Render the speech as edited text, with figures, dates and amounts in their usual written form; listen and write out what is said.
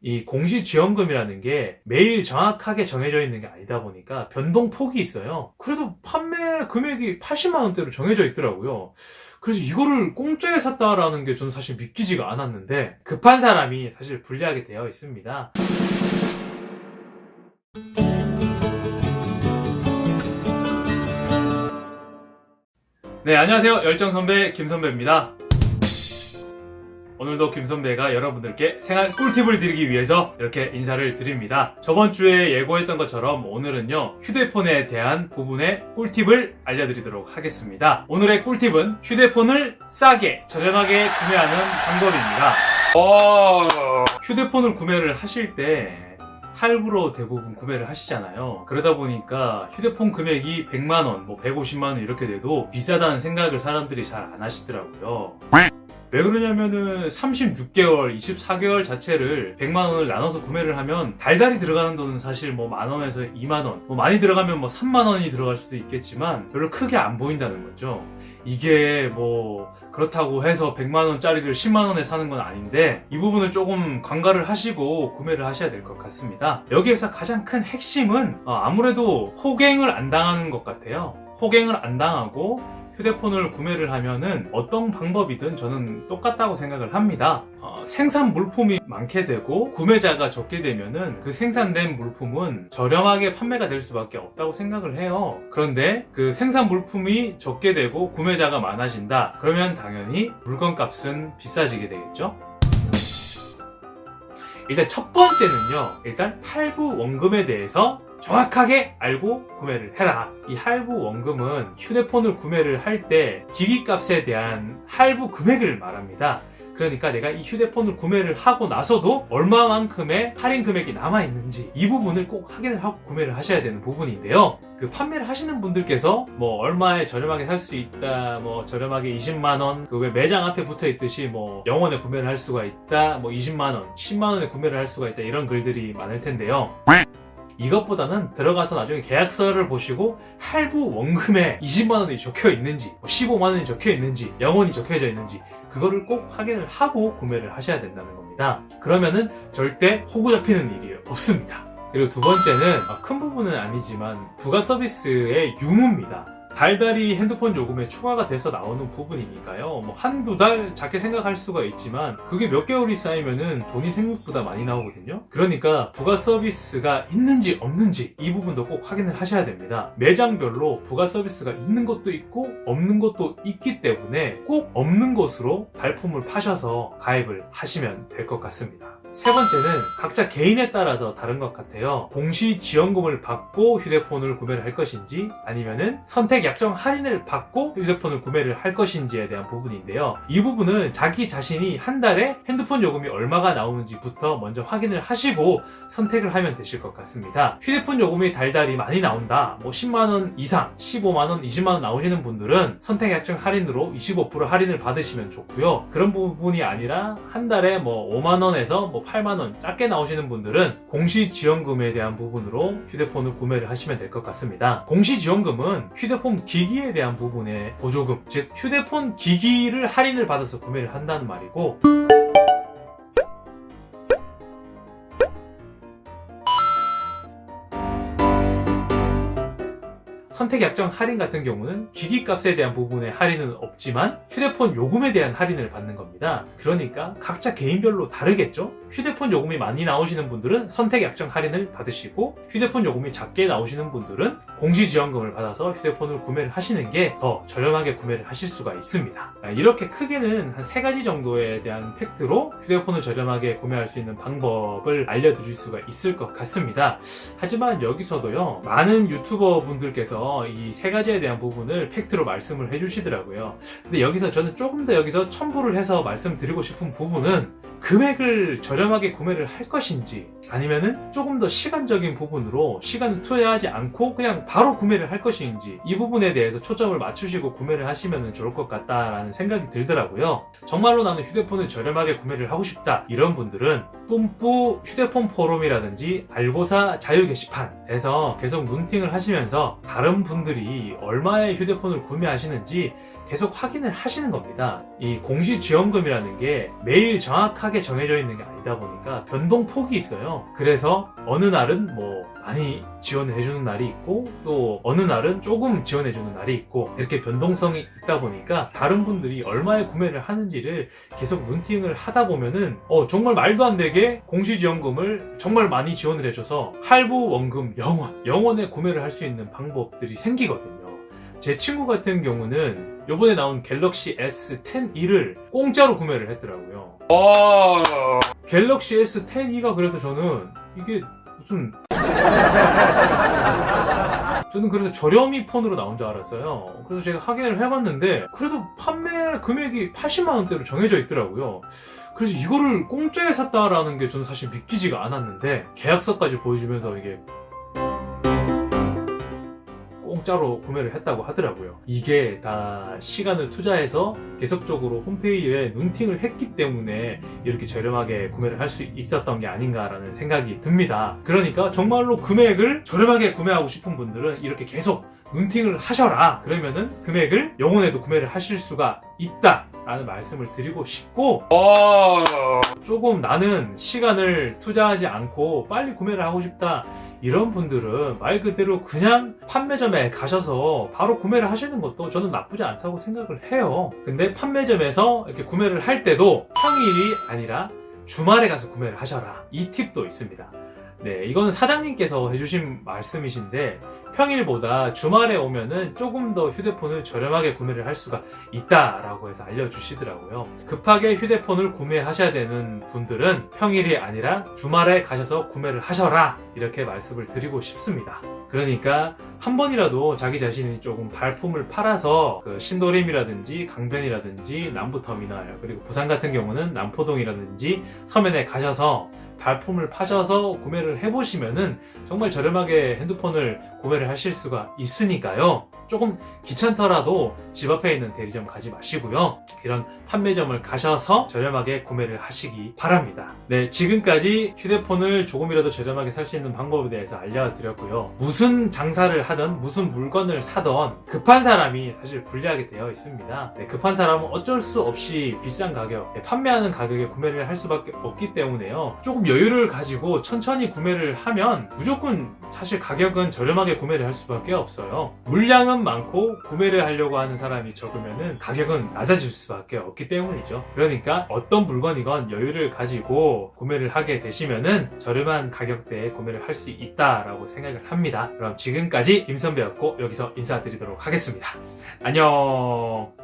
이 공시지원금이라는 게 매일 정확하게 정해져 있는 게 아니다 보니까 변동폭이 있어요. 그래도 판매 금액이 80만 원대로 정해져 있더라고요. 그래서 이거를 공짜에 샀다라는 게 저는 사실 믿기지가 않았는데, 급한 사람이 사실 불리하게 되어 있습니다. 네, 안녕하세요. 열정선배 김선배입니다. 오늘도 김선배가 여러분들께 생활 꿀팁을 드리기 위해서 이렇게 인사를 드립니다. 저번 주에 예고했던 것처럼 오늘은요, 휴대폰에 대한 부분의 꿀팁을 알려드리도록 하겠습니다. 오늘의 꿀팁은 휴대폰을 싸게 저렴하게 구매하는 방법입니다. 휴대폰을 구매를 하실 때 할부로 대부분 구매를 하시잖아요. 그러다 보니까 휴대폰 금액이 100만원, 150만원 이렇게 돼도 비싸다는 생각을 사람들이 잘 안 하시더라고요. 왜 그러냐면은 36개월, 24개월 자체를 100만원을 나눠서 구매를 하면 달달이 들어가는 돈은 사실 만원에서 2만원, 많이 들어가면 3만원이 들어갈 수도 있겠지만 별로 크게 안 보인다는 거죠. 이게 그렇다고 해서 100만원짜리를 10만원에 사는 건 아닌데, 이 부분을 조금 관가를 하시고 구매를 하셔야 될 것 같습니다. 여기에서 가장 큰 핵심은 아무래도 호갱을 안 당하는 것 같아요. 호갱을 안 당하고 휴대폰을 구매를 하면은 어떤 방법이든 저는 똑같다고 생각을 합니다. 생산 물품이 많게 되고 구매자가 적게 되면은 그 생산된 물품은 저렴하게 판매가 될 수밖에 없다고 생각을 해요. 그런데 그 생산 물품이 적게 되고 구매자가 많아진다. 그러면 당연히 물건값은 비싸지게 되겠죠? 일단 첫 번째는요, 일단 할부 원금에 대해서 정확하게 알고 구매를 해라. 이 할부 원금은 휴대폰을 구매를 할 때 기기값에 대한 할부 금액을 말합니다. 그러니까 내가 이 휴대폰을 구매를 하고 나서도 얼마만큼의 할인 금액이 남아있는지, 이 부분을 꼭 확인을 하고 구매를 하셔야 되는 부분인데요. 그 판매를 하시는 분들께서 얼마에 저렴하게 살 수 있다, 저렴하게 20만원, 그 왜 매장 앞에 붙어 있듯이 0원에 구매를 할 수가 있다, 20만원, 10만원에 구매를 할 수가 있다, 이런 글들이 많을 텐데요. 이것보다는 들어가서 나중에 계약서를 보시고 할부 원금에 20만원이 적혀 있는지, 15만원이 적혀 있는지, 0원이 적혀져 있는지, 그거를 꼭 확인을 하고 구매를 하셔야 된다는 겁니다. 그러면은 절대 호구 잡히는 일이 없습니다. 그리고 두 번째는 큰 부분은 아니지만 부가 서비스의 유무입니다. 달달이 핸드폰 요금에 추가가 돼서 나오는 부분이니까요. 한두 달 작게 생각할 수가 있지만 그게 몇 개월이 쌓이면은 돈이 생각보다 많이 나오거든요. 그러니까 부가 서비스가 있는지 없는지 이 부분도 꼭 확인을 하셔야 됩니다. 매장별로 부가 서비스가 있는 것도 있고 없는 것도 있기 때문에 꼭 없는 것으로 발품을 파셔서 가입을 하시면 될 것 같습니다. 세 번째는 각자 개인에 따라서 다른 것 같아요. 공시지원금을 받고 휴대폰을 구매를 할 것인지, 아니면은 선택 약정 할인을 받고 휴대폰을 구매를 할 것인지에 대한 부분인데요. 이 부분은 자기 자신이 한 달에 핸드폰 요금이 얼마가 나오는지부터 먼저 확인을 하시고 선택을 하면 되실 것 같습니다. 휴대폰 요금이 달달이 많이 나온다, 10만원 이상, 15만원, 20만원 나오시는 분들은 선택 약정 할인으로 25% 할인을 받으시면 좋고요. 그런 부분이 아니라 한 달에 5만원에서 8만원 작게 나오시는 분들은 공시지원금에 대한 부분으로 휴대폰을 구매를 하시면 될 것 같습니다. 공시지원금은 휴대폰 기기에 대한 부분의 보조금, 즉 휴대폰 기기를 할인을 받아서 구매를 한다는 말이고, 선택 약정 할인 같은 경우는 기기값에 대한 부분의 할인은 없지만 휴대폰 요금에 대한 할인을 받는 겁니다. 그러니까 각자 개인별로 다르겠죠? 휴대폰 요금이 많이 나오시는 분들은 선택 약정 할인을 받으시고, 휴대폰 요금이 작게 나오시는 분들은 공시지원금을 받아서 휴대폰을 구매를 하시는 게 더 저렴하게 구매를 하실 수가 있습니다. 이렇게 크게는 한 3가지 정도에 대한 팩트로 휴대폰을 저렴하게 구매할 수 있는 방법을 알려드릴 수가 있을 것 같습니다. 하지만 여기서도요, 많은 유튜버 분들께서 이 3가지에 대한 부분을 팩트로 말씀을 해주시더라고요. 근데 여기서 저는 조금 더 여기서 첨부를 해서 말씀드리고 싶은 부분은, 금액을 저렴하게 구매를 할 것인지, 아니면은 조금 더 시간적인 부분으로 시간을 투여하지 않고 그냥 바로 구매를 할 것인지, 이 부분에 대해서 초점을 맞추시고 구매를 하시면 좋을 것 같다라는 생각이 들더라고요. 정말로 나는 휴대폰을 저렴하게 구매를 하고 싶다, 이런 분들은 뿜뿌 휴대폰 포럼이라든지 알고사 자유 게시판에서 계속 눈팅을 하시면서 다른 분들이 얼마의 휴대폰을 구매하시는지 계속 확인을 하시는 겁니다. 이 공시지원금이라는 게 매일 정확하게 정해져 있는 게 아니다 보니까 변동폭이 있어요. 그래서 어느 날은 뭐 많이 지원을 해주는 날이 있고 또 어느 날은 조금 지원해주는 날이 있고 이렇게 변동성이 있다 보니까 다른 분들이 얼마에 구매를 하는지를 계속 눈팅을 하다 보면은 정말 말도 안 되게 공시지원금을 정말 많이 지원을 해줘서 할부 원금 0원에 구매를 할 수 있는 방법들이 생기거든요. 제 친구 같은 경우는 요번에 나온 갤럭시 S10e를 공짜로 구매를 했더라고요. 갤럭시 S10e가 그래서 저는 이게 무슨 저는 그래서 저렴이 폰으로 나온 줄 알았어요. 그래서 제가 확인을 해봤는데 그래도 판매 금액이 80만원대로 정해져 있더라고요. 그래서 이거를 공짜에 샀다라는 게 저는 사실 믿기지가 않았는데 계약서까지 보여주면서 이게 공짜로 구매를 했다고 하더라고요. 이게 다 시간을 투자해서 계속적으로 홈페이지에 눈팅을 했기 때문에 이렇게 저렴하게 구매를 할 수 있었던 게 아닌가라는 생각이 듭니다. 그러니까 정말로 금액을 저렴하게 구매하고 싶은 분들은 이렇게 계속 눈팅을 하셔라. 그러면은 금액을 0원에도 구매를 하실 수가 있다 라는 말씀을 드리고 싶고, 조금 나는 시간을 투자하지 않고 빨리 구매를 하고 싶다 이런 분들은 말 그대로 그냥 판매점에 가셔서 바로 구매를 하시는 것도 저는 나쁘지 않다고 생각을 해요. 근데 판매점에서 이렇게 구매를 할 때도 평일이 아니라 주말에 가서 구매를 하셔라. 이 팁도 있습니다. 네, 이건 사장님께서 해주신 말씀이신데 평일보다 주말에 오면은 조금 더 휴대폰을 저렴하게 구매를 할 수가 있다라고 해서 알려주시더라고요. 급하게 휴대폰을 구매하셔야 되는 분들은 평일이 아니라 주말에 가셔서 구매를 하셔라 이렇게 말씀을 드리고 싶습니다. 그러니까 한 번이라도 자기 자신이 조금 발품을 팔아서 그 신도림이라든지 강변이라든지 남부터미널 그리고 부산 같은 경우는 남포동이라든지 서면에 가셔서 발품을 파셔서 구매를 해보시면은 정말 저렴하게 핸드폰을 구매를 하실 수가 있으니까요. 조금 귀찮더라도 집 앞에 있는 대리점 가지 마시고요. 이런 판매점을 가셔서 저렴하게 구매를 하시기 바랍니다. 네, 지금까지 휴대폰을 조금이라도 저렴하게 살 수 있는 방법에 대해서 알려드렸고요. 무슨 장사를 하든 무슨 물건을 사던 급한 사람이 사실 불리하게 되어 있습니다. 네, 급한 사람은 어쩔 수 없이 비싼 가격, 판매하는 가격에 구매를 할 수밖에 없기 때문에요. 조금 여유를 가지고 천천히 구매를 하면 무조건 사실 가격은 저렴하게 구매를 할 수밖에 없어요. 물량은 많고 구매를 하려고 하는 사람이 적으면은 가격은 낮아질 수밖에 없기 때문이죠. 그러니까 어떤 물건이건 여유를 가지고 구매를 하게 되시면은 저렴한 가격대에 구매를 할 수 있다라고 생각을 합니다. 그럼 지금까지 김선배였고 여기서 인사드리도록 하겠습니다. 안녕.